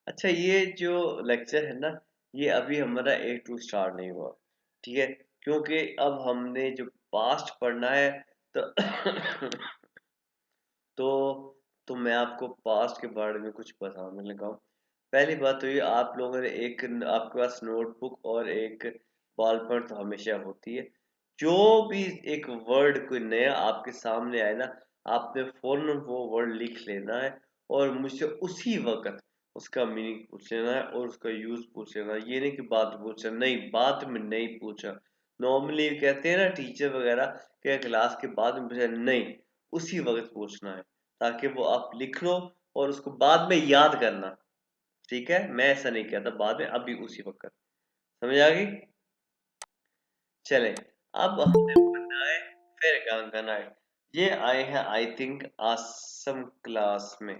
अच्छा, ये जो लेक्चर है ना, ये अभी हमारा A टू स्टार्ट नहीं हुआ, ठीक है? क्योंकि अब हमने जो पास्ट पढ़ना है, तो तो तो मैं आपको पास्ट के बारे में कुछ बताने लगा हूँ। पहली बात तो ये, आप लोगों ने आपके पास नोटबुक और एक बॉल पेन तो हमेशा होती है। जो भी एक वर्ड कोई नया आपके सामने आए ना, आपने फौरन वो वर्ड लिख लेना है और मुझसे उसी वक़्त उसका मीनिंग पूछ लेना है और उसका यूज़ पूछ लेना है। ये नहीं कि बाद में पूछा, नहीं, बाद में नहीं पूछा। नॉर्मली कहते हैं ना टीचर वगैरह कि क्लास के बाद में पूछा, नहीं, उसी वक़्त पूछना है, ताकि वो आप लिख लो और उसको बाद में याद करना। ठीक है? मैं ऐसा नहीं कहता बाद में, अभी उसी वक़्त। समझ आ गई? चलें, अब हमने पढ़ना है फिर ये आए हैं आई थिंक आसिम क्लास में।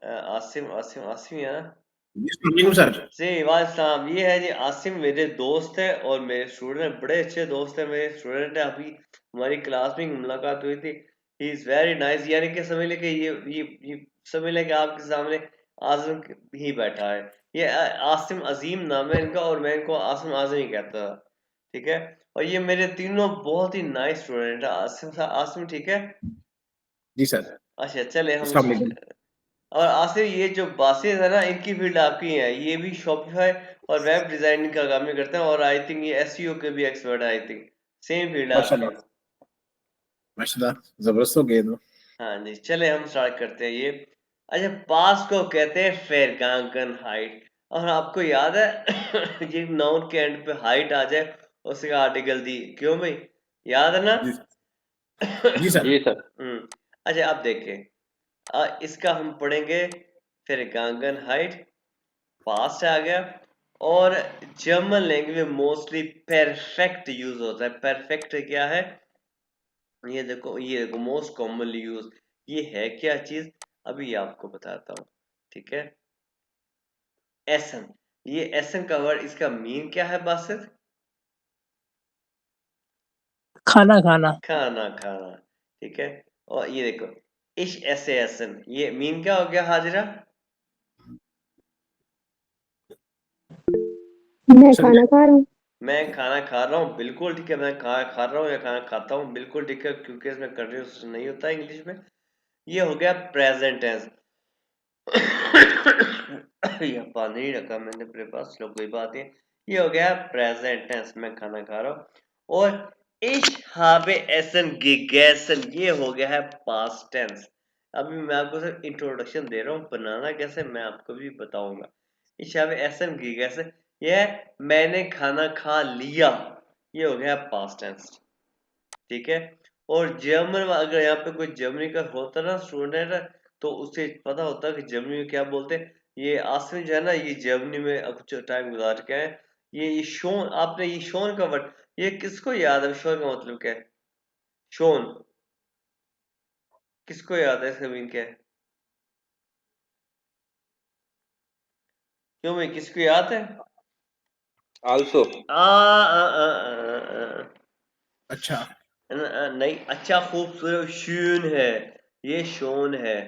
आसिम आसिम आसिम ही है ना? वालेकुम सर। जी वालेकुम। ये है जी आसिम, मेरे दोस्त है और मेरे स्टूडेंट है, बड़े अच्छे दोस्त है, मेरे स्टूडेंट है। अभी हमारी क्लास में मुलाकात हुई थी। He is very nice. यानी कि समझ लें कि ये समझ लें कि आपके सामने आसिम ही बैठा है। ये आसिम अजीम नाम है इनका और मैं इनको आसिम आजम ही कहता था। ठीक है? और ये मेरे तीनों बहुत ही नाइस स्टूडेंट है। आसिम ठीक है? जी सर। अच्छा, चले हम। अस्सलाम वालेकुम। और आसिफ, ये जो बासित है ना, इनकी फील्ड आपकी है। ये भी शॉपिफाई और वेब डिजाइनिंग का काम ही करते हैं और आई थिंक ये एसईओ के भी एक्सपर्ट है। आई थिंक सेम फील्ड है आपकी। माशाल्लाह माशाल्लाह, जबरदस्त हो गए तो। हाँ जी, चले हम स्टार्ट करते हैं ये। अच्छा, पास को कहते हैं फेरगांकन हाइट। और आपको याद है ये नाउन के एंड पे हाइट आ जाए, उसका आर्टिकल दी, क्यों भाई? याद है ना? जी जी सर। जी सर। अच्छा, अब देखें, इसका हम पढ़ेंगे फेरगांकन हाइट। पास्ट आ गया। और जर्मन लैंग्वेज में मोस्टली परफेक्ट यूज होता है। परफेक्ट क्या है? ये देखो मोस्ट कॉमनली यूज। ये है क्या चीज? अभी आपको बताता हूँ। ठीक है? एसन। ये एसन का वर्ड, इसका मीन क्या है बासित? खाना खाना। खाना खाना। ठीक है? और ये देखो, इश ऐसे एसन, ये मीन क्या हो गया हाजिरा? मैं सर खाना खा रहा हूँ। मैं खाना खा रहा हूँ, बिल्कुल ठीक है। मैं खाना खा रहा हूँ या खाना खाता हूँ, बिल्कुल ठीक है, क्योंकि इसमें कंटिन्यूस नहीं होता है इंग्लिश में। ये हो गया प्रेजेंट टेंस। ये पानी रखा मैंने अपने पास, चलो कोई बात नहीं। ये हो गया प्रेजेंट टेंस, मैं खाना खा रहा हूँ। और इश habe essen gegessen, ये हो गया है पास्ट टेंस। अभी मैं आपको सिर्फ इंट्रोडक्शन दे रहा हूँ, बनाना कैसे मैं आपको भी बताऊंगा। इश habe essen gegessen, ये मैंने खाना खा लिया, ये हो गया पास्ट टेंस। ठीक है? और जर्मन, अगर यहाँ पे कोई जर्मनी का होता ना स्टूडेंट, तो उसे पता होता कि जर्मनी में क्या बोलते हैं। ये आसिम जो है ना, ये जर्मनी में अब कुछ टाइम गुजार के है। ये शोन, आपने ये शोन का वर्ड, ये किसको याद है? शोन का मतलब क्या है? शोन किसको याद है? इसका मीन क्या है? क्यों भाई, किसको याद है? आल्सो। अच्छा। नहीं, अच्छा, खूबसूरत, शून है। ये शोन है।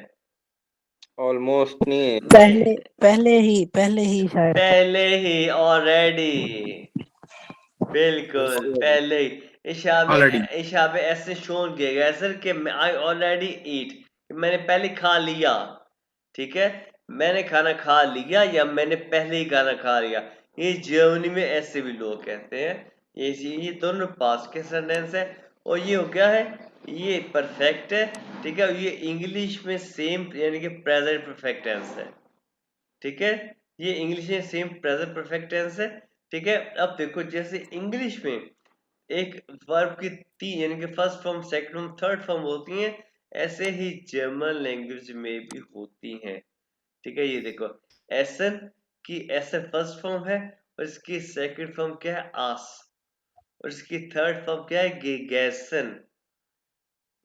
ऑलमोस्ट नहीं है। नहीं, पहले ही शायद। पहले ही, ऑलरेडी, बिल्कुल पहले ही। ऑलरेडी। इशाबे ऐसे शोन किया गया सर कि आई ऑलरेडी ईट, मैंने पहले खा लिया। ठीक है? मैंने खाना खा लिया या मैंने पहले ही खाना खा लिया। ये जर्मनी में ऐसे भी लोग कहते हैं। ये दोनों पास्ट के सेंटेंस है। और ये हो गया है, ये परफेक्ट है। ठीक है? ये इंग्लिश में सेम, यानी कि प्रेजेंट परफेक्ट टेंस है। ठीक है? ये इंग्लिश में सेम प्रेजेंट परफेक्ट टेंस है। ठीक है? अब देखो, जैसे इंग्लिश में एक वर्ब की तीन, यानी कि first form, second form, third form होती हैं, ऐसे ही जर्मन लैंग्वेज में भी होती हैं। ठीक है? ये देखो, एसन की एसन फर्स्ट फॉर्म है और इसकी सेकंड फॉर्म क्या है? आस। और इसकी थर्ड फॉर्म क्या है? गेगेसन।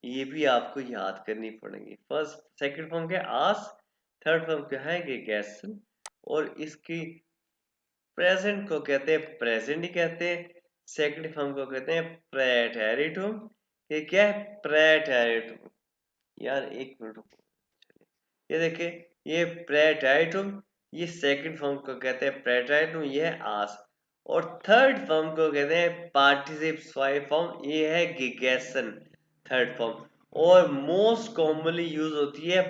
ये भी आपको याद करनी पड़ेगी। फर्स्ट सेकंड फॉर्म क्या है? आस। थर्ड फॉर्म क्या है? गेगेसन। और इसकी प्रेजेंट को कहते हैं प्रेजेंट ही कहते हैं। सेकंड फॉर्म को कहते हैं प्रेटेरिटुम। ये क्या है? प्रेटेरिटुम। यार एक मिनट रुको। ये देखिए, ये प्रेटाइटुम, ये सेकंड फॉर्म को कहते हैं प्रेटाइटुम, ये है आस। और थर्ड फॉर्म को कहते हैं पार्टिसिप स्वाई फॉर्म, ये है गिगेसन थर्ड फॉर्म। और मोस्ट कॉमनली यूज होती है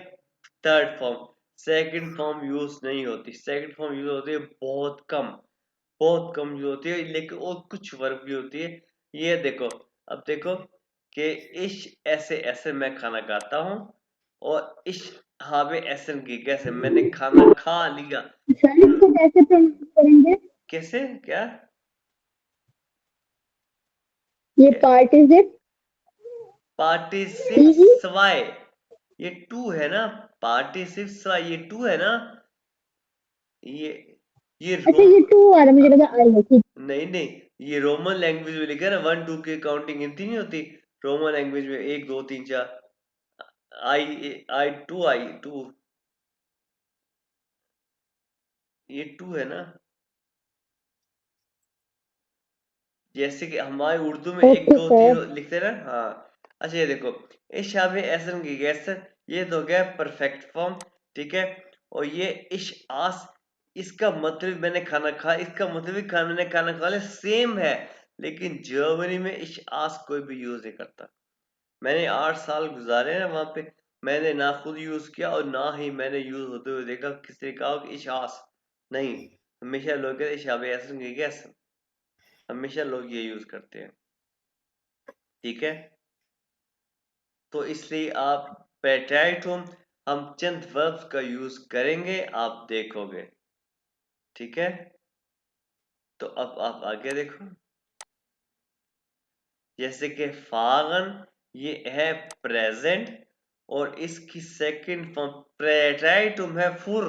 third form, second form use नहीं होती। सेकंड फॉर्म यूज होती है बहुत कम यूज होती है, लेकिन और कुछ वर्ब भी होती है। ये देखो, अब देखो कि इश ऐसे ऐसे मैं खाना खाता हूँ, और इश हावे ऐसे कैसे मैंने खाना खा लिया। सर इसको कैसे प्रोनाउंस करेंगे? कैसे क्या ये पार्टिसिप पार्टिसिप स्वाय, ये टू है ना, पार्टिसिप स्वाय ये टू है ना, ये अच्छा ये टू आ रहा, मुझे लगा आई है। ठीक नहीं, ये रोमन लैंग्वेज में लिखा है ना, 1 2 की काउंटिंग गिनती नहीं होती रोमन लैंग्वेज में, 1 2 3 4, आई टू, ये टू है ना, जैसे कि हमारे उर्दू में 1 ओके 2 सर। 3 लिखते हैं ना। हाँ, अच्छा ये देखो, इश शाबे ऐसन की गैसन, ये तो हो गया परफेक्ट फॉर्म, ठीक है। और ये इश आस, इसका मतलब मैंने खाना खा, इसका मतलब भी खाना मैंने खाना खा लिया, सेम है। लेकिन जर्मनी में इश आस कोई भी यूज नहीं करता। मैंने 8 साल गुजारे हैं वहां पे, मैंने ना खुद यूज किया और ना ही मैंने यूज होते हुए देखा किसी ने कहा कि इश आस, नहीं, हमेशा लोग कहते हैं शाबे ऐसन की गैसन, हमेशा लोग ये यूज करते हैं, ठीक है। तो इसलिए आप पेट्राइटुम, हम चंद वर्ब्स का यूज करेंगे, आप देखोगे, ठीक है। तो अब आप आगे देखो, जैसे कि फागन, ये है प्रेजेंट, और इसकी सेकंड फॉर्म पेट्राइटुम है फुर,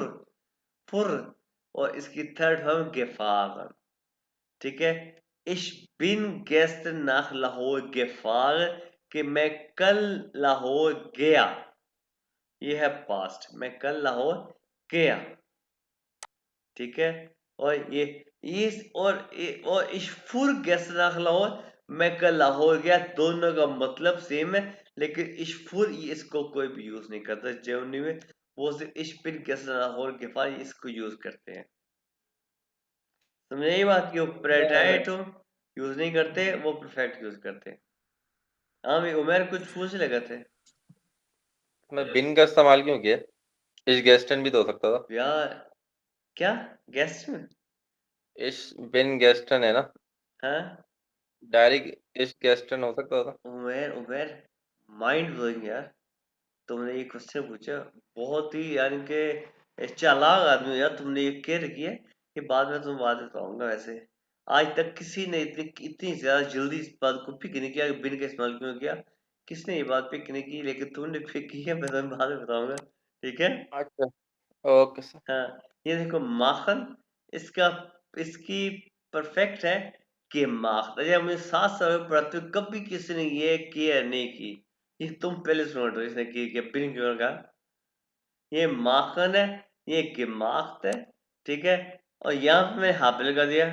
और इसकी थर्ड फॉर्म गेफागन, ठीक है। इश बिन गेस्ट नाख लाहौर गेफार, कि मैं कल लाहौर गया, ये है पास्ट, मैं कल लाहौर गया, ठीक है। और ये इस और इशफुर गेस्ट नाख लाहौर, मैं कल लाहौर गया, दोनों का मतलब सेम है, लेकिन इशफुर इसको कोई भी यूज नहीं करता जर्मनी में, वो सिर्फ इश बिन गेस्ट लाहौर गेफार इसको यूज करते हैं। समझे ये बात, कि वो प्रेटाइटो यूज नहीं करते, वो परफेक्ट यूज करते हैं। हाँ भाई उमेर कुछ पूछ लगे थे मैं बिन का इस्तेमाल क्यों किया? इस गेस्टन भी तो हो सकता था। यार, क्या गेस्ट में? इस बिन गेस्टन है ना, हाँ डायरेक्ट इस गेस्टन हो सकता था। उमेर माइंड ब्लोइंग यार, तुमने ये क्वेश्चन पूछा, बहुत ही यानी कि चालाक आदमी हो यार, तुमने ये केयर किया कि बाद में तुम बात बताऊंगा। वैसे आज तक किसी ने इतनी ज्यादा जल्दी इस बात को पिक नहीं किया कि बिन का इस्तेमाल क्यों किया, किसने ये बात पिक नहीं की, लेकिन तुमने पिक की है, मैं तुम्हें बाद में बताऊंगा, ठीक है। अच्छा, ओके सर। हाँ, ये देखो माखन, इसका इसकी परफेक्ट है कि माखन, जब मुझे 7 साल में पढ़ाते हुए कभी किसी ने ये केयर नहीं की, ये तुम पहले सुन रहे हो इसने की बिन क्यों का, ये माखन है, ये गिमाख्त है, ठीक है। और यहाँ पे मैं यहाँ पे लगा दिया,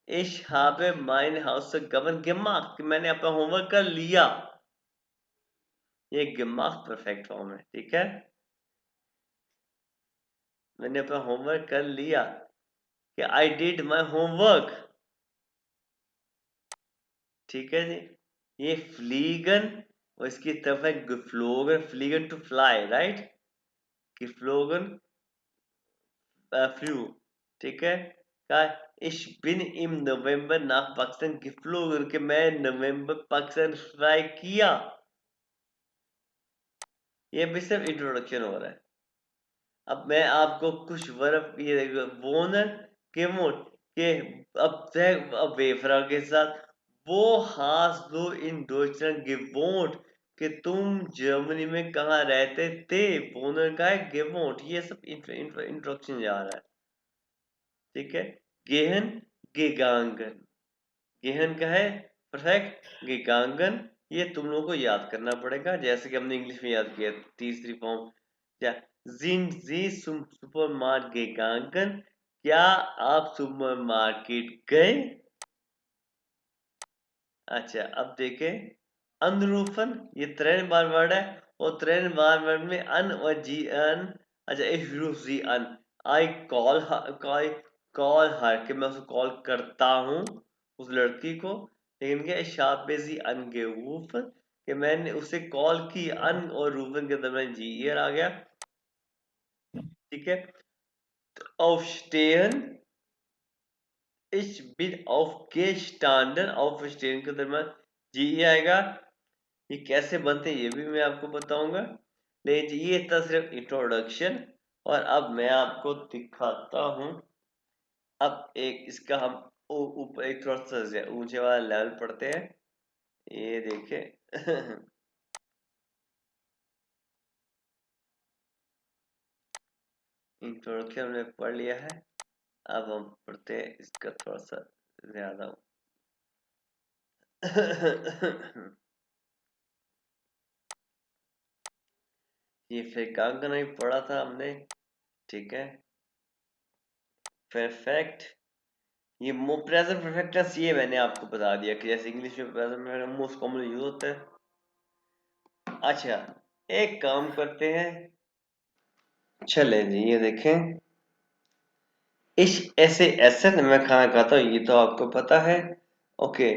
इस यहाँ पे माइन हाउस से गवर्न गिमाख, मैंने अपना होमवर्क कर लिया, ये गिमाख परफेक्ट फॉर्म है, ठीक है। मैंने अपना होमवर्क कर लिया, कि आई डिड माई होमवर्क, ठीक है जी। ये फ्लीगन, और इसकी तरफ है geflogen, फ्लीगन to fly, right, geflogen flew, ठीक है। का ich bin im November nach Pakistan geflogen, कि मैं नवंबर पाकिस्तान फ्लाई किया। ये भी सिर्फ इंट्रोडक्शन हो रहा है। अब मैं आपको कुछ वर्ब, ये देखो वोनर के मोड के, अब वेफरा के साथ, वो हास दो इन डॉइचलैंड gewohnt, कि तुम जर्मनी में कहाँ रहते थे, वोनर का है gewohnt, ये सब इंट्रोडक्शन जा रहा है, ठीक है। गेहन गेगांगन, गेहन का है परफेक्ट, गेगांगन, ये तुम लोगों को याद करना पड़ेगा, जैसे कि हमने इंग्लिश में याद किया तीसरी फॉर्म, क्या जिन जी सुपर मार्केट गेगांगन, क्या आप सुपर मार्केट गए। अच्छा अब देखें, अनरूफन, ये 3 बार वर्ड है, और 3 बार वर्ड में अन और जी अन अच्छा, ich rufe sie an. I call her कि मैं उसको कॉल करता हूँ उस लड़की को, लेकिन क्या ich habe sie angerufen कि मैंने उसे कॉल की, अन और रूफन के दरमियान जी आ गया, ठीक है। aufstehen, ich bin aufgestanden, aufstehen के दरमियान जी आएगा। ये कैसे बनते हैं ये भी मैं आपको बताऊंगा, लेकिन ये था सिर्फ इंट्रोडक्शन। और अब मैं आपको दिखाता हूँ, अब एक इसका हम ऊपर एक थोड़ा सा ऊंचे वाला लेवल पढ़ते हैं, ये देखें। इंट्रोडक्शन हमने पढ़ लिया है, अब हम पढ़ते हैं इसका थोड़ा सा ज्यादा। ये फ्रीकांग नहीं पढ़ा था हमने, ठीक है। परफेक्ट, ये प्रेजेंट परफेक्ट टेंस ये मैंने आपको बता दिया कि जैसे इंग्लिश में present perfect most commonly use होता है। अच्छा, एक काम करते हैं, चले जी, ये देखें, इस ऐसे एसन मैं खाना खाता हूँ, ये तो आपको पता है। ओके,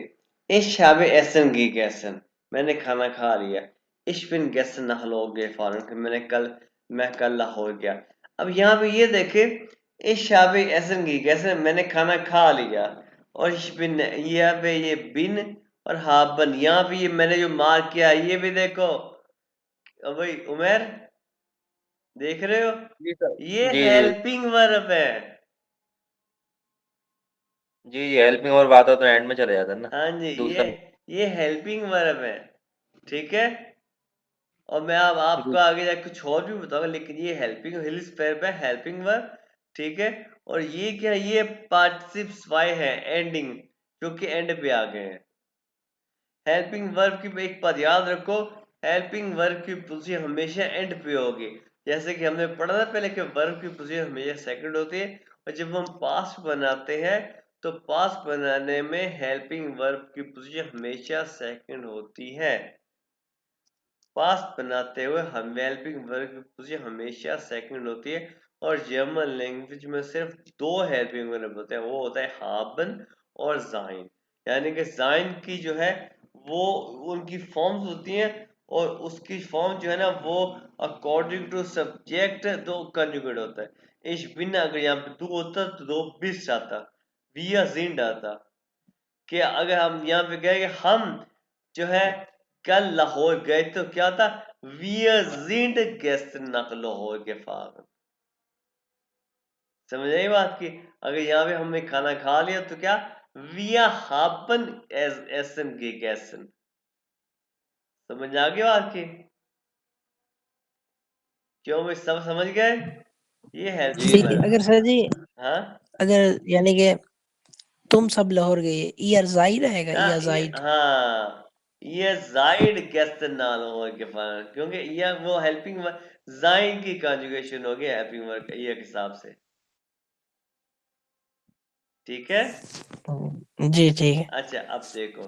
इस शाबे एसन गी गैसन, मैंने खाना खा लिया। इस बिन गैसन नहलो गे फॉरन, मैं कल लाहौर गया। अब यहाँ पे ये देखे, इस शाबे एसन गी गैसन, मैंने खाना खा लिया, और इस बिन यहाँ पे ये बिन और हाबन, यहाँ पे ये मैंने जो मार्क किया ये भी देखो। अब भाई उमेर देख रहे हो, जी सर। ये जी जी हेल्पिंग वर्ब है। जी जी, हेल्पिंग और बात हो तो एंड में चले जाता है ना हाँ जी, दूसरा। ये हेल्पिंग वर्ब है, ठीक है। और मैं अब आपको आगे जाके कुछ और भी बताऊंगा, लेकिन ये हेल्पिंग हिल्स वर्ब है, हेल्पिंग वर्ब, ठीक है। और ये क्या है, ये पार्टिसिप्स वाई है, एंडिंग, जो कि एंड पे आ गए हैं। हेल्पिंग वर्ब की एक बात याद रखो, हेल्पिंग वर्ब की पोजीशन हमेशा एंड पे होगी। जैसे कि हमने पढ़ा था पहले कि वर्ब की पोजीशन हमेशा सेकंड होती है, और जब हम पास्ट बनाते हैं तो पास्ट बनाने में हेल्पिंग वर्ब की पोजीशन हमेशा सेकंड होती है। पास्ट बनाते हुए हम हेल्पिंग वर्ब की पोजीशन हमेशा सेकंड होती है। और जर्मन लैंग्वेज में सिर्फ दो हेल्पिंग वर्ब होते हैं, वो होता है haben और sein। यानी कि sein की जो है वो उनकी फॉर्म्स होती हैं, और उसकी फॉर्म जो है ना वो अकॉर्डिंग टू सब्जेक्ट दो कंजुगेट होता है। ich bin अगर यहाँ पे दो होता तो दो bist आता, wir sind आता। कि अगर हम यहाँ पे गए कि हम जो है कल लाहौर गए तो क्या था, wir sind gestern nach Lahore gefahren। समझ आई बात की, अगर यहाँ पे हमने खाना खा लिया तो क्या, wir haben essen gegessen। समझ आ गई बात की, क्यों भाई, सब समझ गए, ये हेल्पिंग जी जी जी। अगर सर जी, हाँ अगर यानी कि तुम सब लाहौर गए, ईयर जाहिर रहेगा, ईयर ये जाहिर। हाँ, ये जाइड gestern nach लाहौर gefahren, क्योंकि ये वो हेल्पिंग जाइन की कॉन्जुगेशन हो गई हेल्पिंग वर्ब ये के हिसाब से, ठीक है। जी ठीक है। अच्छा, अब देखो,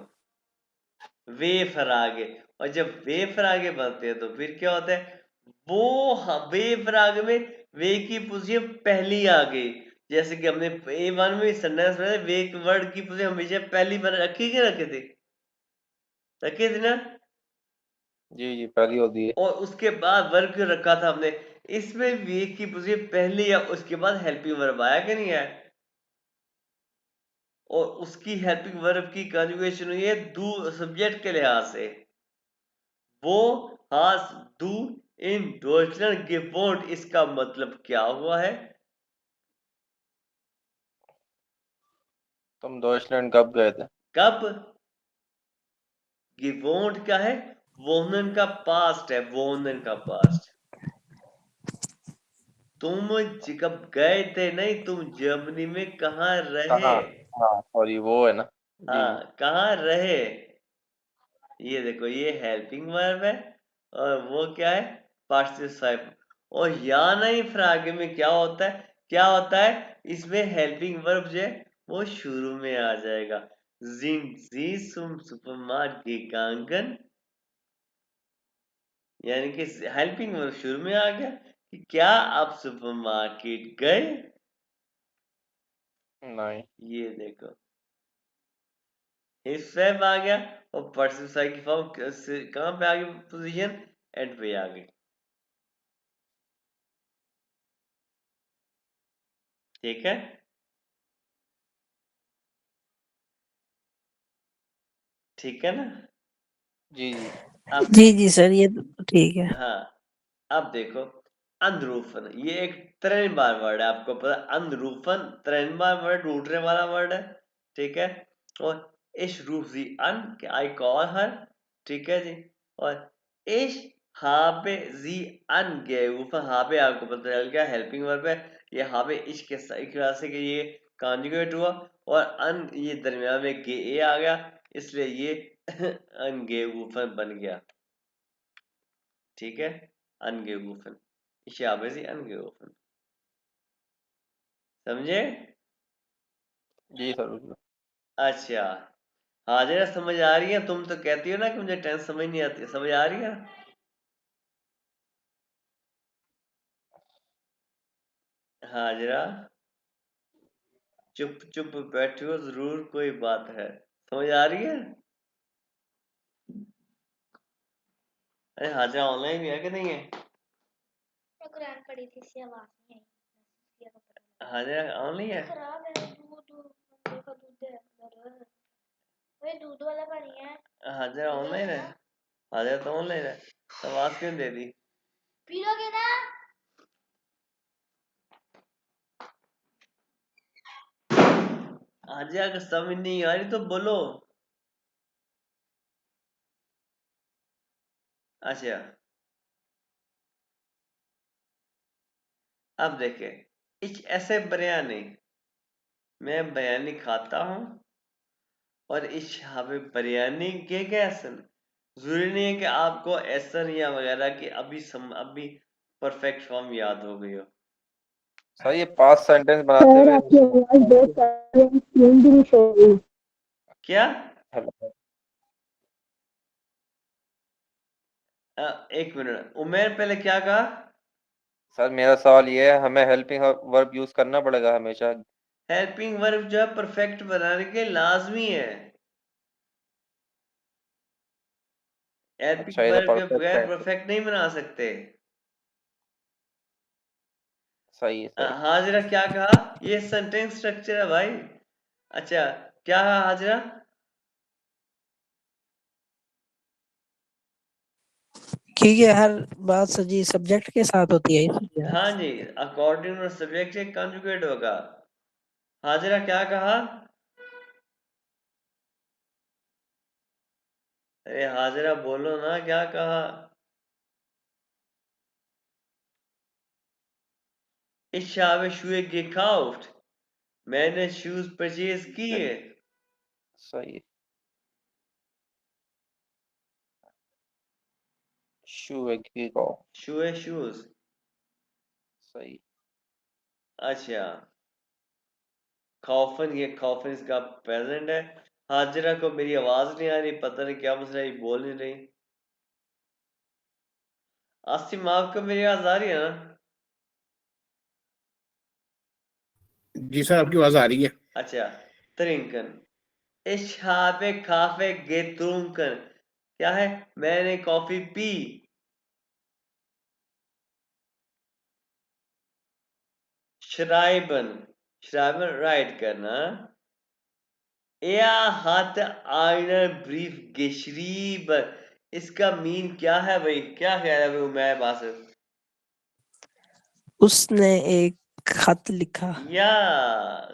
वेफर आगे, और जब वेफर आगे बनते हैं तो फिर क्या होता है, वो वेफर आगे में वे की पोजीशन पहली आ गई। जैसे कि हमने A1 में सेंटेंस में वे वर्ड की पोजीशन हमेशा पहली बार रखी के रखे थे, रखे थे ना। जी जी, पहली होती है। और उसके बाद वर्ब क्यों रखा था हमने, इसमें वे की पोजीशन पहली या उसके बाद हेल्पिंग वर्ब आया कि नहीं आया, और उसकी हेल्पिंग वर्ब की कॉन्जुगेशन हुई है डू सब्जेक्ट के लिहाज से। वो हास डू इन डॉइचलैंड gewohnt, इसका मतलब क्या हुआ है, तुम डॉइचलैंड कब गए थे? कब। gewohnt क्या है, wohnen का पास्ट है, wohnen का पास्ट। तुम कब गए थे नहीं, तुम जर्मनी में कहाँ रहे। कहाँ? हाँ सॉरी, वो है ना। जी जी। हाँ, कहाँ रहे, ये देखो, ये हेल्पिंग वर्ब है, और वो क्या है, पार्टिसिपल। और या नहीं, फिर आगे में क्या होता है, क्या होता है, इसमें हेल्पिंग वर्ब जो है वो शुरू में आ जाएगा। sind sie zum Supermarkt gegangen, यानी कि हेल्पिंग वर्ब शुरू में आ गया कि क्या आप सुपरमार्केट गए? नहीं। ये देखो, इस फैब आ गया और पर्सिफाई की फॉर्म कहाँ पे आ गई पोजीशन? एंड पे आ गई। ठीक है, ठीक है ना? जी जी। अब जी जी सर, ये तो ठीक है। हाँ, अब देखो, अंदरूफन ये एक 3 बार वर्ड है, आपको पता अंदरूफन 3 बार वर्ड उठने वाला वर्ड है। ठीक है, और इश roof ji on I call her. ठीक है जी, और इश हाबे जी अन गेऊफन, हाबे आपको पता चल गया हेल्पिंग वर्ब है। ये हाबे इश के वजह से कि ये कॉन्जुगेट हुआ, और अन ये दरमियान में गे ए आ गया, इसलिए ये अनगेऊफन बन गया। ठीक है, angerufen, ich habe sie angerufen, समझे? जी सर बिल्कुल। अच्छा, हाजिरा समझ आ रही है? तुम तो कहती हो ना कि मुझे टेंस समझ नहीं आती, समझ आ रही है? हाजिरा चुप चुप बैठी हो, जरूर कोई बात है, समझ आ रही है? अरे हाजिरा ऑनलाइन भी है कि नहीं है? मैं कुरान पढ़ी थी, इससे आवाज नहीं आई, मैसेज किया तो पता लगा। हाजिरा ऑनलाइन है? खराब है दूध, देखो दूध है अंदर, वही दूध वाला पानी है। हाजिरा ऑनलाइन है? हाजिरा तो ऑनलाइन है, तो आवाज क्यों दे दी? पी लोगे ना? हाजिरा अगर समझ नहीं आ रही तो बोलो। अच्छा, अब देखे, इच ऐसे बयानी, मैं बयानी खाता हूँ, और इस हवे बिरयानी के कैसन, जरूरी नहीं है कि आपको ऐसन या वगैरह की अभी परफेक्ट फॉर्म याद हो गई हो। सर ये पास्ट सेंटेंस बनाते सर हुए आपकी आवाज बहुत स्क्रीन भी नहीं शो हो रही। क्या? हेलो। एक मिनट, उमेर पहले क्या कहा? सर मेरा सवाल ये है, हमें हेल्पिंग वर्ब यूज करना पड़ेगा हमेशा? हेल्पिंग वर्ब जो है परफेक्ट बनाने के लाजमी है। अच्छा हेल्पिंग ये तो वर्ब के परफेक्ट बगैर है। परफेक्ट नहीं बना सकते। सही है सही। हाजिरा क्या कहा? ये सेंटेंस स्ट्रक्चर है भाई। अच्छा, क्या कहा हाजिरा? क्योंकि हर बात सजी सब्जेक्ट के साथ होती है इसलिए। हाँ जी, अकॉर्डिंग टू सब्जेक्ट से कंजुगेट होगा। हाजिरा क्या कहा? अरे हाजिरा बोलो ना, क्या कहा? Ich habe Schuhe gekauft, मैंने शूज परचेज किए। सही है। शू शुए शूज। सही। अच्छा, खौफन, ये खौफन इसका प्रेजेंट है। हाजिरा को मेरी आवाज नहीं आ रही, पता नहीं क्या मसला, ये बोल नहीं रही। आसिम आपको मेरी आवाज आ रही है ना? जी सर आपकी आवाज आ रही है। अच्छा, त्रिंकन, ich habe Kaffee getrunken, क्या है? मैंने कॉफी पी। श्राइबन, श्राइबन राइट करना। Er hat einen Brief geschrieben, इसका मीन क्या है भाई? क्या कह रहा है भाई मैं बासिल? उसने एक खत लिखा। या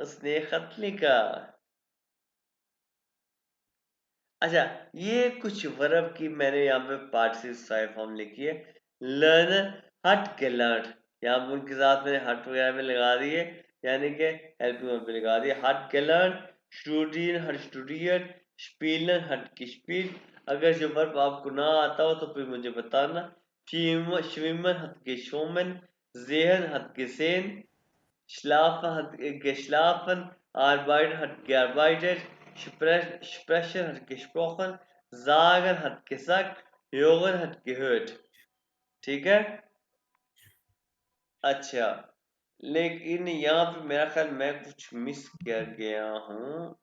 उसने खत लिखा। अच्छा, ये कुछ वर्ब की मैंने यहाँ पे पार्टिसिपल फॉर्म लिखी है। लर्न, हट के लर्न, यहाँ पे उनके साथ मैंने हट वगैरह में लगा दी है, यानी कि हेल्पिंग वर्ब पे लगा दिया। हट के लर्न, स्टूडियन हट स्टूडियन, स्पीलन हट की स्पील। अगर जो वर्ब आपको ना आता हो तो फिर मुझे बताना। schwimmen hat geschwommen, sehen hat gesehen, schlafen hat geschlafen, arbeiten hat gearbeitet, sprechen hat gesprochen, sagen hat gesagt, hören hat gehört। ठीक है, अच्छा, लेकिन यहाँ पे मेरा ख्याल मैं कुछ मिस कर गया हूँ।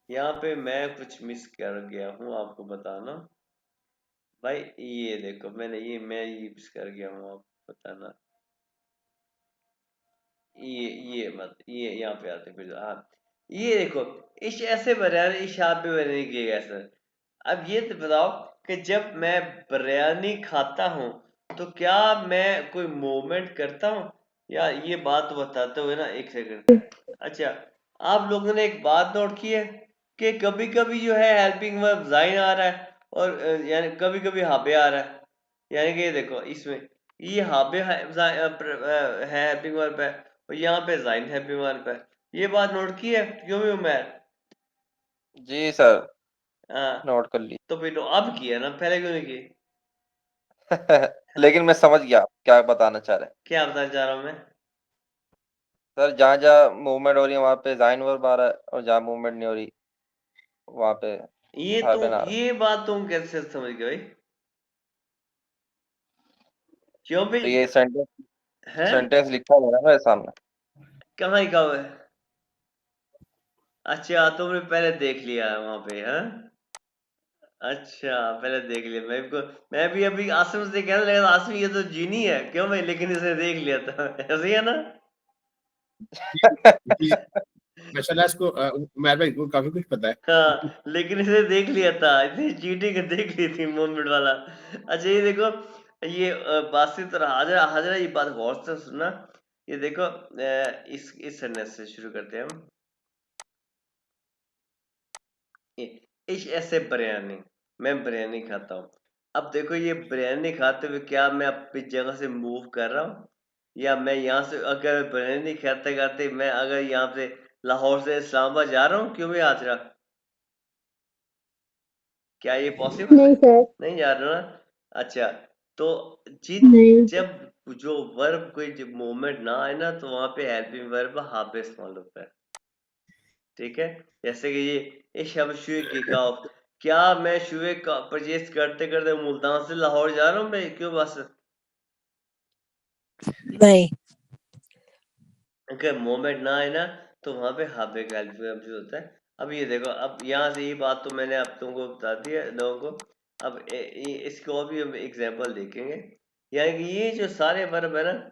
यहाँ पे मैं कुछ मिस कर गया हूँ, आपको बताना। भाई ये देखो, मैं ये मिस कर गया हूँ, आपको बताना। ये यहाँ पे आते फिर। हाँ, ये देखो, इश ऐसे बिरयानी इश आप पे बिरयानी किएगा सर। अब ये तो बताओ कि जब मैं बिरयानी खाता हूँ तो क्या मैं कोई मूवमेंट करता हूँ? या ये बात बताते हुए ना, एक सेकंड। अच्छा, आप लोगों ने एक बात नोट की है कि कभी कभी जो है हेल्पिंग वर्ब ज़ाइन आ रहा है और यानी कभी कभी हाबे आ रहा है। यानी कि ये देखो, इसमें ये हाबे है हेल्पिंग वर्ब है और यहाँ पे ज़ाइन हेल्पिंग वर्ब है। ये बात नोट की है क्यों भी उमर? जी सर, हाँ, नोट कर ली। तो फिर तो अब किया ना, पहले क्यों नहीं की? लेकिन मैं समझ गया आप क्या बताना चाह रहे हैं। क्या बताना चाह रहा हूँ मैं? सर, जहाँ जहाँ मूवमेंट हो रही है वहां पे जाइन वर्ब आ रहा है, और जहाँ मूवमेंट नहीं हो रही वहां पे हैपन आ रहा है। ये बात तुम कैसे समझ गए भाई? क्यों भी तो ये सेंटेंस है? सेंटेंस लिखा हुआ है ना मेरे सामने। कहाँ लिखा हुआ है? अच्छा, तुमने पहले देख लिया है वहां पे, हाँ? अच्छा, पहले देख लिया। मैं भी अभी आसिम से कहने लगा, आसिम ये तो जीनी है क्यों भाई, लेकिन इसे देख लिया था। ऐसे ही है ना? माशाल्लाह इसको उमर भाई को काफी कुछ पता है। हाँ, लेकिन इसे देख लिया था, इतनी चीटिंग देख ली थी मोमेंट वाला। अच्छा, ये देखो, ये बासित और हाजरा हाजरा, ये बात गौर से सुनना। ये देखो, इस सेंटेंस से शुरू करते हैं हम। इश ऐसे बिरयानी, मैं बिरयानी खाता हूँ। अब देखो, ये बिरयानी खाते हुए क्या मैं अपनी जगह से मूव कर रहा हूँ? या मैं यहाँ से अगर बिरयानी खाते खाते मैं अगर यहाँ से लाहौर से इस्लामाबाद जा रहा हूँ, क्यों भी हाजरा? क्या ये पॉसिबल है? नहीं सर, नहीं जा रहा ना? अच्छा, तो नहीं। जब जो वर्ब कोई जब मूवमेंट ना आए ना, तो वहां पे हेल्पिंग वर्ब हाफ इस्तेमाल होता है। ठीक है, जैसे कि ये शब्द शुए की खाओ। क्या मैं शुए का परचेज करते करते मुल्तान से लाहौर जा रहा हूँ भाई, क्यों बस? नहीं। अगर मोमेंट ना आए ना, तो वहां पे हाफे का हेल्पिंग वर्ब यूज होता है। अब ये देखो, अब यहाँ से ये बात तो मैंने अब तुमको बता दी है लोगों को। अब इसको और भी हम एग्जाम्पल देखेंगे। यानी कि ये जो सारे वर्ब है ना,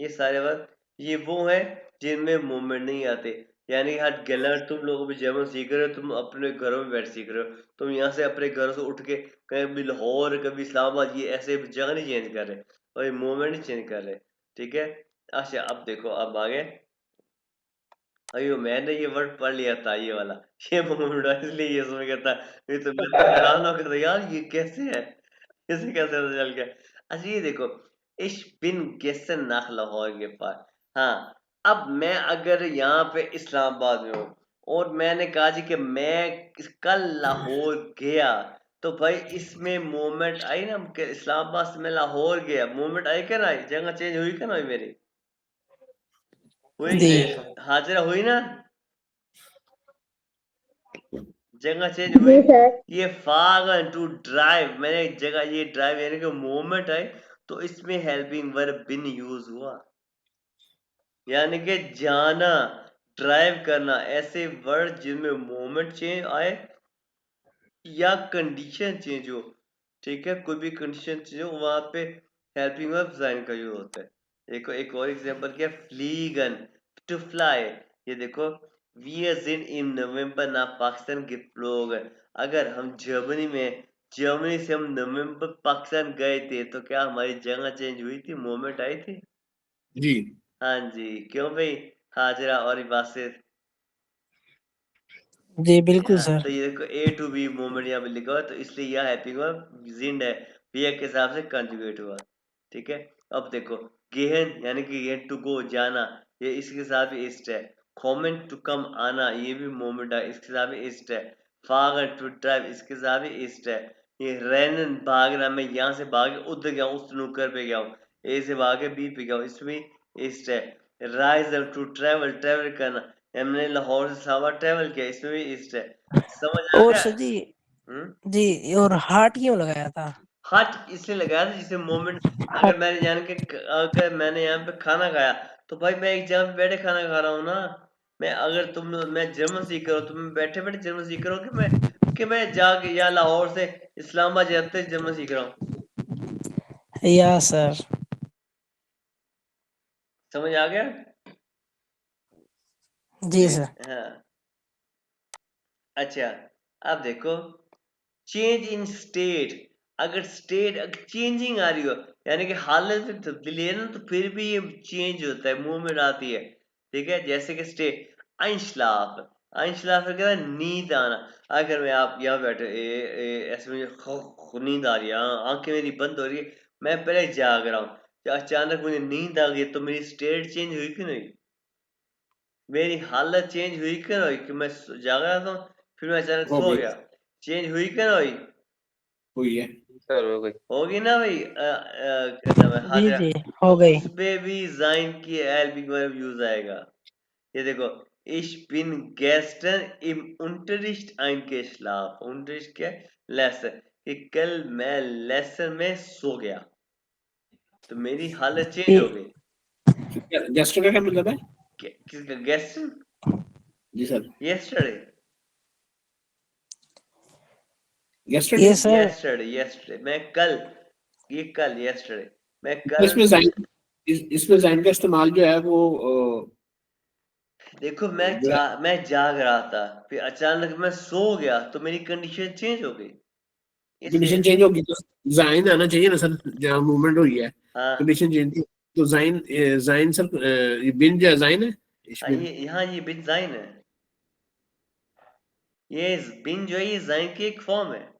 ये सारे वर्ब, ये वो है जिनमें मूवमेंट नहीं आते। यानी हर गलत, तुम लोग भी जर्मन सीख रहे हो, तुम अपने घरों में बैठ सीख रहे हो। तुम यहाँ से अपने घरों से उठ के कभी लाहौर कभी इस्लामाबाद, ये ऐसे जगह नहीं चेंज कर रहे और ये मूवमेंट नहीं चेंज कर रहे। ठीक है। अच्छा, अब देखो, अब आगे। अयो, मैंने ये वर्ड पढ़ लिया था, ये वाला। ये मूवमेंट, इसलिए ये समझ गया था। नहीं तो मैं तो हैरान हो गया था, यार ये कैसे है, इसे कैसे पता चल गया? अच्छा, ये देखो, इश बिन गेसन nach लाहौर के पास। हाँ, अब मैं अगर यहाँ पे इस्लामाबाद में हूँ और मैंने कहा जी कि मैं कल लाहौर गया, तो भाई इसमें मूवमेंट आई ना कि इस्लामाबाद से मैं लाहौर गया, मूवमेंट आई क्या ना आई? जगह चेंज हुई क्या ना हुई मेरी? हुई? जी हाजिरा हुई ना? जगह चेंज हुई। जी सर। ये फागन टू ड्राइव, मैंने जगह ये ड्राइव यानी कि मूवमेंट है, तो इसमें हेल्पिंग वर्ब बिन यूज हुआ। यानी कि जाना, ड्राइव करना, ऐसे वर्ड जिनमें मूवमेंट चेंज आए या कंडीशन चेंज हो। ठीक है, कोई भी कंडीशन चेंज हो, वहां पे हेल्पिंग वर्ब साइन का यूज होता है। देखो, एक और एग्जांपल क्या, फ्लीगन, टू फ्लाई। ये देखो, wir sind im November nach Pakistan geflogen। अगर हम जर्मनी से हम नवंबर पाकिस्तान गए थे, तो क्या हमारी जगह चेंज हुई थी, मूवमेंट आई थी? जी हाँ जी, क्यों भाई हाजरा और बासित? जी बिल्कुल हाँ, सर। तो ये देखो, ए टू बी मूवमेंट यहाँ पे लिखा हुआ है, तो इसलिए यह हैप्पी वर्ब जिंड है, क्रिया के हिसाब से कंजुगेट हुआ। ठीक है। अब देखो, गेहन यानी कि गेहन टू गो, जाना, ये इसके साथ भी इस्ट है। कॉमन टू कम, आना, ये भी मूवमेंट है, इसके साथ भी ईस्ट है। फागर टू ड्राइव, इसके साथ भी ईस्ट है। ये रैनन, भागना, मैं यहाँ से भाग उधर गया हूँ, उस स्नूकर पे गया हूँ, ए से भागे बी पे गया हूँ, इसमें भी ईस्ट है। राइज टू ट्रेवल, ट्रेवल करना, हमने लाहौर से इस्लामाबाद ट्रेवल किया, इसमें भी ईस्ट है। समझ आ और गया? सर जी, हम्म। जी और हार्ट क्यों लगाया था? हट इसलिए लगाया था जिससे मोमेंट, अगर मैंने अगर मैंने यहाँ पे खाना खाया तो भाई मैं एक जगह पे बैठे खाना खा रहा हूँ ना। मैं जर्मन सीख रहा हूँ, तुम बैठे बैठे जर्मन सीख रहे हो कि मैं जाके या लाहौर से इस्लामाबाद जाते जर्मन सीख रहा हूँ। या सर। समझ आ गया? जी सर। हाँ अच्छा, अब देखो चेंज इन स्टेट, अगर स्टेट चेंजिंग आ रही हो यानी कि हालत में तब्दीली है ना, तो फिर भी ये चेंज होता है, मूवमेंट आती है। ठीक है, जैसे कि स्टेट अंशलाफ, अंशलाफ क्या है, नींद आना। अगर मैं आप यहाँ बैठे ऐसे मुझे नींद आ रही है, आंखें मेरी बंद हो रही है, मैं पहले जाग रहा हूँ, अचानक मुझे नींद आ गई, तो मेरी स्टेट चेंज हुई कि नहीं? मेरी हालत चेंज हुई कि नहीं कि मैं जाग रहा था फिर मैं अचानक हो सो गई, गया, चेंज हुई कि नहीं? हुई है। सर हो गई। होगी ना भाई। क्या नाम है, जी हाजिरा। जी तो हो गई। उसपे भी जाइन की हेल्पिंग वर्ब यूज आएगा। ये देखो, ich bin gestern im Unterricht eingeschlafen। Unterricht क्या है? लेसन, कि कल मैं लेसन में सो गया, तो मेरी हालत चेंज हो ये गई। गेस्टर का क्या मतलब है? किसका गेस्टर? जी सर, yesterday, गेस्टरडे। ये सर yesterday मैं कल, ये कल yesterday मैं तो कल। इसमें जाइन, इसमें जाइन का इस्तेमाल जो है वो देखो जो है मैं जाग रहा था, फिर अचानक मैं सो गया, तो मेरी कंडीशन चेंज हो गई, इसलिए। कंडीशन चेंज होगी तो जाइन आना चाहिए ना सर, जहाँ मूवमेंट हुई है हाँ कंडीशन चेंज थी। तो जाइन, जाइन सर, ये बिन जो है जाइन है, हाँ, इसमें ये यहाँ ये बिन जाइन है, ये बिन जो है ये जाइन की एक फॉर्म है।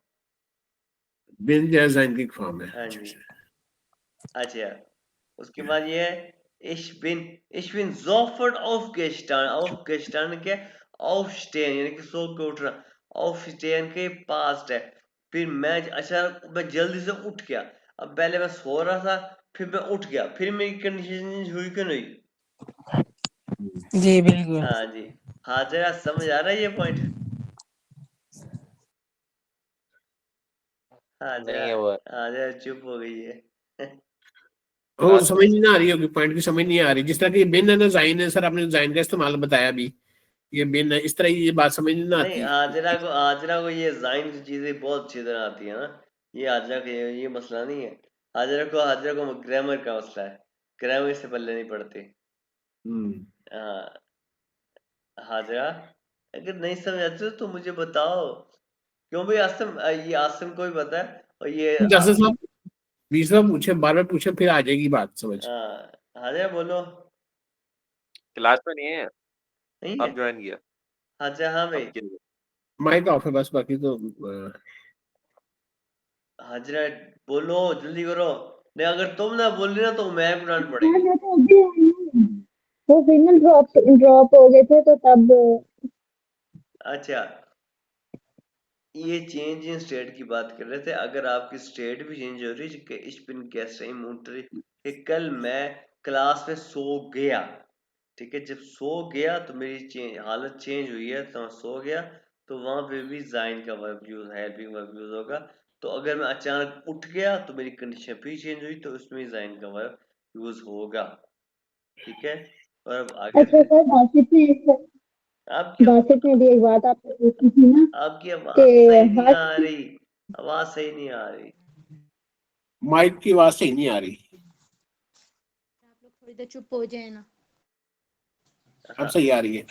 बिन जो है जाइन की फॉर्म है। हाँ अच्छा जी। अच्छा। अच्छा, उसके बाद ये है ich bin sofort aufgestanden। aufgestanden क्या है? aufstehen यानी कि सो के उठना, aufstehen के पास्ट है। फिर मैं अचानक मैं जल्दी से उठ गया, अब पहले मैं सो रहा था, फिर मैं उठ गया, फिर मेरी कंडीशन हुई कि नहीं? जी बिल्कुल। हाँ जी। हाँ जरा समझ आ रहा है ये पॉइंट? हाँ जरा, नहीं है वो है। हाँ जरा चुप हो गई है। वो क्लास समझ नहीं आ रही होगी, पॉइंट की समझ नहीं आ रही। जिस तरह की बिन है ना, जाइन है सर, आपने जाइन का इस्तेमाल बताया अभी, ये बिन है, इस तरह ये बात समझ नहीं नहीं, आती। हाजरा को ये जाइन की चीजें बहुत अच्छी तरह आती है ना। ये हाजरा का ये मसला नहीं है। हाजरा को ग्रामर का मसला है, ग्रामर से पल्ले नहीं पड़ते। हम्म। हाँ हाजरा, अगर नहीं समझ आते तो मुझे बताओ। क्यों भाई आसिम, ये आसिम को भी पता है, और ये जैसे साहब बीस बार पूछे, बार बार पूछे, फिर आ जाएगी बात समझ। हाजरा बोलो। क्लास में नहीं है, नहीं है? अब ज्वाइन किया। हाजरा हाँ भाई। अब किया। माइक ऑफ है बस, बाकी तो हाजरा बोलो, जल्दी करो, नहीं अगर तुम ना बोल रही ना तो मैं डांट हाँ पड़ेगी। मैं तो अभी आई हूँ। वो सिग्नल ड्रॉप ड्रॉप हो गए थे तो तब। अच्छा, ये चेंज इन स्टेट की बात कर रहे थे, अगर आपकी स्टेट भी चेंज हो रही है कि ich bin gestern im Unterricht, कि कल मैं क्लास में सो गया। ठीक है, जब सो गया तो मेरी हालत चेंज हुई है, तो मैं सो गया, तो वहां पे भी जाइन का verb use, helping verb use होगा। तो अगर मैं अचानक उठ गया तो मेरी कंडीशन भी चेंज हुई, तो उसमें जाइन का वर्ब यूज होगा। ठीक है, और अब आगे अच्छा सर, आपकी बासित ने भी एक बात आपसे पूछी थी ना आपकी कि आवाज सही नहीं हर। आ रही, आवाज सही नहीं आ रही। माइक की आवाज सही नहीं आ रही। आप लोग थोड़ी देर चुप हो जाए ना। अब हाँ सही आ रही है।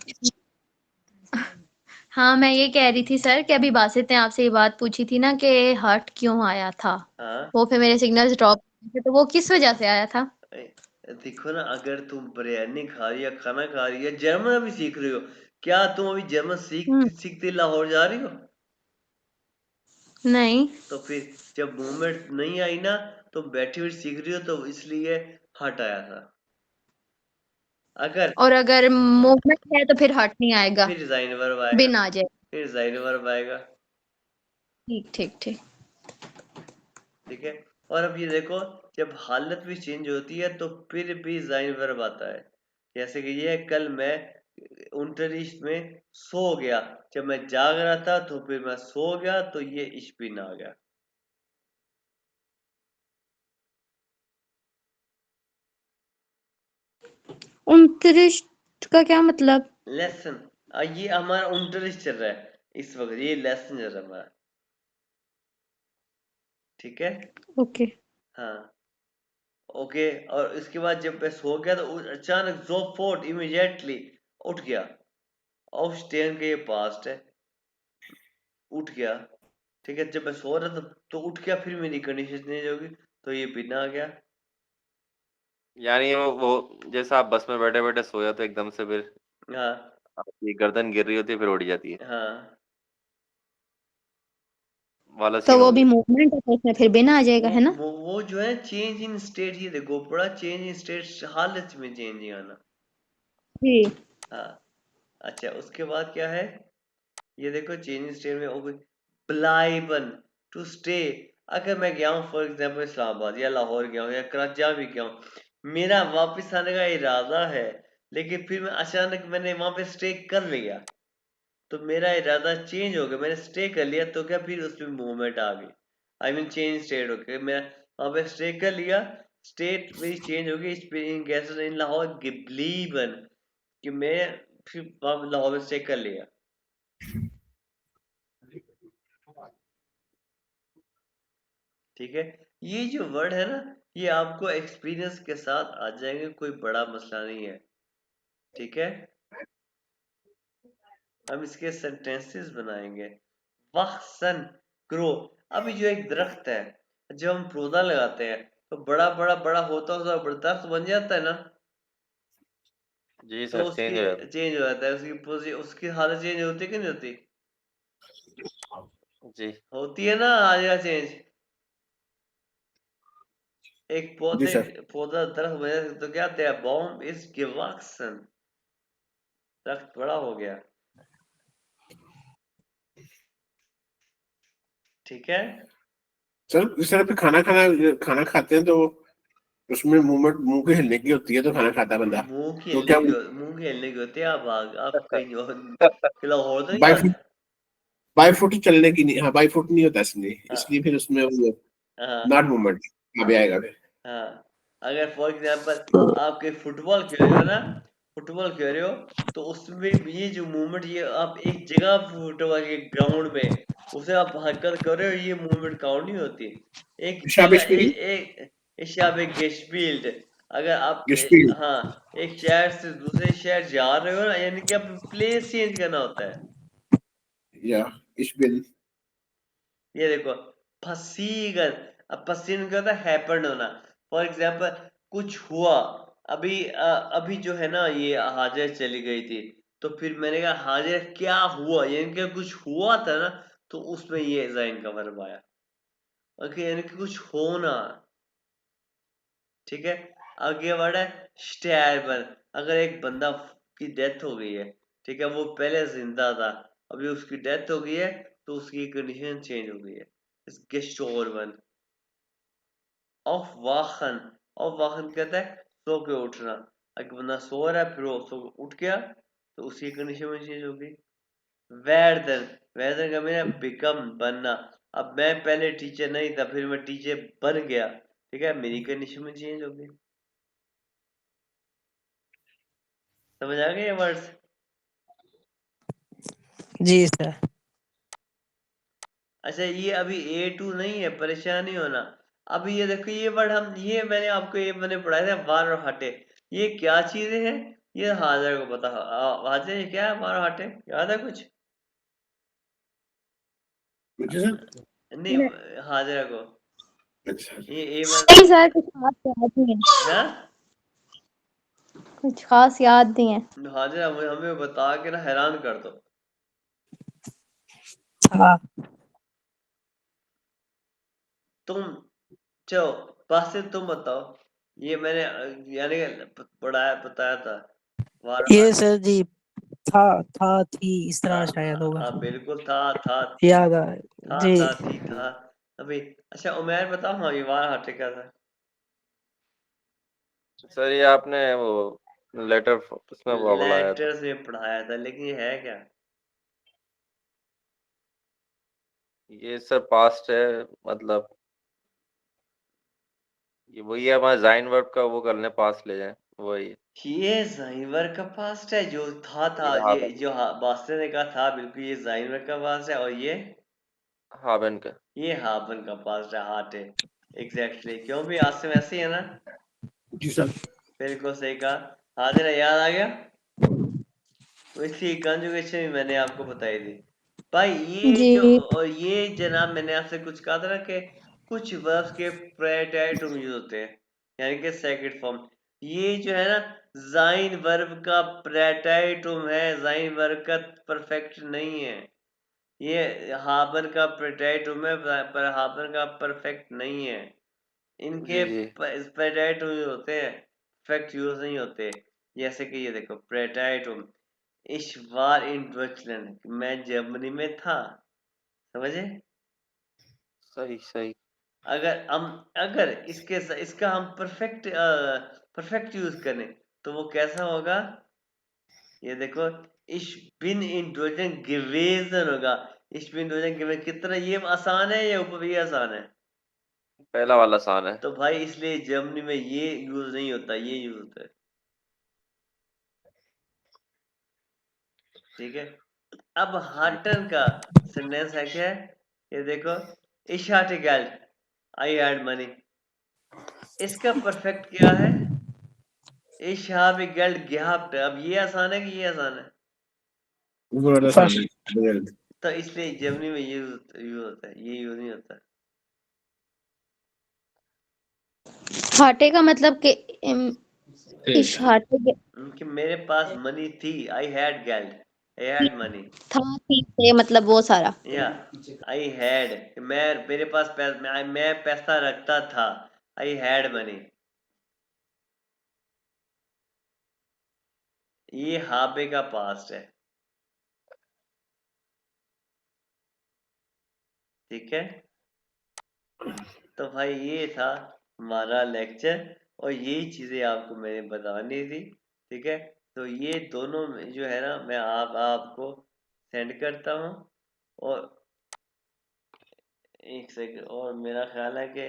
हाँ, मैं ये कह रही थी सर कि अभी बासित ने आपसे ये बात पूछी थी ना कि हर्ट क्यों आया था। हाँ, वो फिर मेरे सिग्नल्स ड्रॉप थे, तो वो किस वजह से आया था? देखो ना, अगर तुम बिरयानी खा रही है, खाना खा रही है, जर्मन अभी सीख रही हो, क्या तुम अभी जर्मन हम्म। सीखते सीखते लाहौर जा रही हो? नहीं। तो फिर जब मूवमेंट नहीं आई ना, तो बैठी हुई सीख रही हो, तो इसलिए हट आया था। अगर और अगर मूवमेंट है तो फिर हर्ट नहीं आएगा, फिर जाइन वर्ब आएगा, बिन आ जाए। फिर जाइन वर्ब आएगा। ठीक ठीक ठीक। ठीक है, और अब ये देखो, जब हालत भी चेंज होती है तो फिर भी जाइन वर्ब आता है। जैसे कि ये है, कल मैं उनटरिश में सो गया, जब मैं जाग रहा था तो फिर मैं सो गया, तो ये इश्बिन आ गया। 29 का क्या मतलब? लेसन। ये हमारा 29 चल रहा है इस वक्त, ये लेसन चल रहा है हमारा, ठीक है। ओके। हाँ ओके। और इसके बाद जब मैं सो गया तो अचानक जोफोर्ट इमीडिएटली उठ गया। ऑफ स्टेन के ये पास्ट है, उठ गया, ठीक है। जब मैं सो रहा था तो उठ गया, फिर मेरी कंडीशन चेंज होगी, तो ये बिना आ गया। यानी वो जैसा आप बस में बैठे बैठे सोया तो एकदम से फिर हाँ आपकी गर्दन गिर रही होती है फिर उड़ जाती है, हाँ। वाला तो सीन वो हो भी गया। मूवमेंट है तो उसमें फिर बिना आ जाएगा, है ना? वो जो है चेंज इन स्टेट, ये देखो बड़ा चेंज इन स्टेट, हालत में चेंज ही आना। जी। हाँ अच्छा, उसके बाद क्या है, ये देखो चेंज इन स्टेट में हो गई ब्लाइबन, टू स्टे। अगर मैं गया हूँ फॉर एग्जाम्पल इस्लामाबाद या लाहौर गया हूँ या कराची, जहाँ भी गया हूँ, मेरा वापस आने का इरादा है, लेकिन फिर मैं अचानक मैंने वहां पे स्टे कर लिया, तो मेरा इरादा चेंज हो गया, मैंने स्टे कर लिया, तो क्या फिर उसमें मूवमेंट आ गई, आई मीन चेंज स्टेट हो गया। मैं वहां पे स्टे कर लिया, स्टेट मेरी चेंज हो गई, इन गैस इन लाहौर गिबलीबन, कि मैं फिर वहां लाहौर में स्टे कर लिया, ठीक है। ये जो वर्ड है ना, ये आपको एक्सपीरियंस के साथ आ जाएंगे, कोई बड़ा मसला नहीं है, ठीक है। हम इसके सेंटेंसेस बनाएंगे। वहसन ग्रो। अभी जो एक दरख्त है, जब हम पौधा लगाते हैं तो बड़ा बड़ा बड़ा होता होता बड़ा दरख्त बन जाता है ना, जी तो सर, उसकी चेंज हो जाता चेंज हो जाता है, उसकी हालत चेंज होती है कि नहीं होती? है। जी होती है ना, हालत चेंज। एक जी पौधे सर। पौधा दरख्त बन जाता है, तो क्या होता है, बॉम इज gewachsen, दरख्त बड़ा हो गया, ठीक है। सर जिस तरह पे खाना खाते हैं तो उसमें मूवमेंट मुंह के हिलने की होती है तो खाना खाता है बंदा, तो क्या मुंह की हिलने की होती है। आप कहीं और लाहौर तो नहीं बाई आ? फुट बाई फुट चलने की नहीं, हाँ बाई फुट नहीं होता इसलिए हाँ इसलिए फिर उसमें वो हाँ नॉट मूवमेंट अभी आएगा फिर। हाँ। अगर फॉर एग्जांपल आप कहीं फुटबॉल खेल रहे हो ना, फुटबॉल खेल रहे हो, तो उसमें ये जो मूवमेंट, ये आप एक जगह फुटबॉल के ग्राउंड में उसे आप हरकत कर रहे हो, ये मूवमेंट काउंट नहीं होती। एक जगह शाबाश एक इशाब गेशफील्ड, अगर आप गिस्पीड हाँ एक शहर से दूसरे शहर जा रहे हो ना, यानी कि आप प्लेस चेंज करना होता है। या इश्बिल ये देखो फसीगन, अब फसीगन क्या होता है, हैपन होना। फॉर एग्जाम्पल कुछ हुआ, अभी जो है ना, ये हाजिर चली गई थी, तो फिर मैंने कहा हाजिर क्या हुआ, यानी कि कुछ हुआ था ना, तो उसमें ये ज़ाइन का वर्ब आया, ओके, यानी कि कुछ होना, ठीक है। आगे वर्ड है स्टैबन। अगर एक बंदा की डेथ हो गई है, ठीक है, वो पहले जिंदा था, अभी उसकी डेथ हो गई है, तो उसकी कंडीशन चेंज हो गई है, गेस्टोरवन। ऑफ वाहन, ऑफ वाहन कहता है सो के उठना, अगर बंदा सो रहा है फिर वो सो के उठ गया, तो उसकी कंडीशन में चेंज हो गई। वेदर, वेदर का मेरा बिकम बनना, अब मैं पहले टीचर नहीं था, फिर मैं टीचर बन गया, ठीक है, मेरी कंडीशन में चेंज हो गई। समझ आ गए ये वर्ड्स? जी सर। अच्छा ये अभी A2 नहीं है, परेशान नहीं होना। अभी ये देखो, ये वर्ड ये मैंने आपको, ये मैंने पढ़ाया था, वार और हटे, ये क्या चीजें हैं, ये हाजिर को पता। हाजिर ये क्या है, वार और हटे याद है कुछ? मुझे सर। नहीं, हाजिर को अच्छा ये नहीं सर, कुछ खास याद नहीं है। हाँ, कुछ खास याद नहीं है। हाजिर हमें बता के ना हैरान कर दो। हाँ। तुम चलो, बस से तुम बताओ, ये मैंने यानी कि पढ़ाया बताया था, वार और ये हट। सर जी था थी इस तरह शायद हाँ होगा। हाँ बिल्कुल, था थी, याद आ। जी। था थी था। अभी अच्छा उमेर बताओ, हाँ ये वार हटे क्या था? सर, ये आपने वो लेटर उसमें वो बुलाया था। लेटर्स में पढ़ाया था, लेकिन ये है क्या? ये सर पास्ट है, मतलब ये वही है, हमारे जाइन वर्ब का वो कर लें, पास ले जाएं। वही ये जाइनवर का पास्ट है जो था ये ये हाबन जो बास्टर ने कहा था बिल्कुल, ये जाइनवर का पास्ट है, और हाबन का ये हाबन का पास्ट है, हार्ट है। एग्जैक्टली, क्यों भी आसिम ऐसे ही है ना? जी सर। बिल्कुल सही कहा। हाजिर याद आ गया? इसकी कंजुगेशन भी मैंने आपको बताई थी भाई। जी ये जनाब मैंने आपसे कुछ कहा था ना कि कुछ वर्ब्स के प्रेटेटिव यूज होते हैं, यानी कि सेकंड फॉर्म। ये जो है ना, जाइन वर्ब का प्रेटेटिव है, जाइन वर्ब का परफेक्ट नहीं है। ये हाबन का प्रेटेटिव है, पर हाबन का परफेक्ट नहीं है। इनके जी प्रेटेटिव यूज होते हैं, परफेक्ट यूज नहीं होते। जैसे कि ये देखो, प्रेटेटिव, Ich war in Deutschland, मैं जर्मनी में था, समझे? सही सही अगर इसका हम परफेक्ट यूज करें तो वो कैसा होगा? ये देखो, Ich bin in Deutschland gewesen होगा। Ich bin in Deutschland gewesen, कितना ये आसान है या ऊपर भी आसान है? पहला वाला आसान है। तो भाई इसलिए जर्मनी में ये यूज नहीं होता, ये यूज होता है। ठीक है, अब हार्टन का सेंटेंस है क्या है? ये देखो, Ich hatte Geld, I had money। इसका परफेक्ट क्या है? Ich habe Geld gehabt। अब ये आसान है कि ये आसान है? वो वाला सामने तो इसलिए जर्मनी में यूज होता है, ये यूज नहीं होता। हाटे का मतलब कि इस हाटे के कि मेरे पास मनी थी, आई हैड गेल्ड, आई हैड मनी। था थी से मतलब वो सारा। या आई हैड, मेरे पास मैं पैसा रखता था, आई हैड मनी। ये हाबे का पास्ट है, ठीक है। तो भाई ये था हमारा लेक्चर, और यही चीजें आपको मैंने बतानी थी, ठीक है। तो ये दोनों जो है ना, मैं आपको सेंड करता हूँ। और एक सेकंड, और मेरा ख्याल है कि